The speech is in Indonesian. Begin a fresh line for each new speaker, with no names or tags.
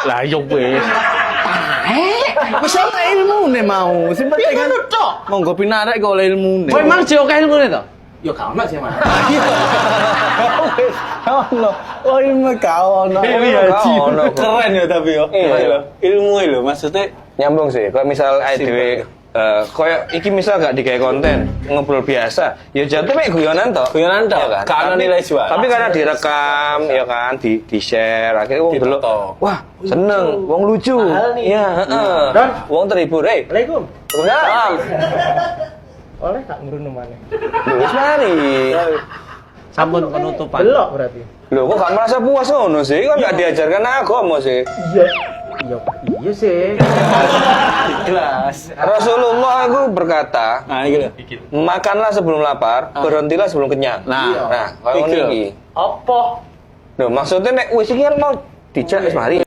Lah yo wis.
Wis ana ilmune mau. Sing penting kan monggo pinarak kok oleh ilmune.
Kowe emang jek akeh ilmune to?
Yo gak ono sih, Mas.
Ono. Oh ilmu kau ono.
Keren ya tapi yo. Ilmu lho maksudnya
Nyambung sih. Kalau misal dhewe koyo iki misal gak digawe konten ngobrol biasa, ya jatuh mek guyonan toh.
guyonan tok,
Ya kan?
gak ono nilai jual.
Tapi karena direkam ya kan, di share, akhirnya wong delok. Wah, seneng, wong lucu. Iya, heeh.
Don.
Wong terhibur,
Assalamualaikum.
Salam.
Oleh tak ngrunu maneh.
Wis mari.
Sampun penutupan.
Belok berarti.
Loh, kok gak merasa puas ngono sih? Kan gak diajarkan agama sih.
Iya. Iya sih.
Kelas.
Rasulullah itu berkata,
Nah, iki lho.
makanlah sebelum lapar, berhentilah sebelum kenyang.
Nah,
Nah, kalau
iki lho.
ini.
Apa?
Loh, maksudnya nek wis iki kan mau dijak wis mari.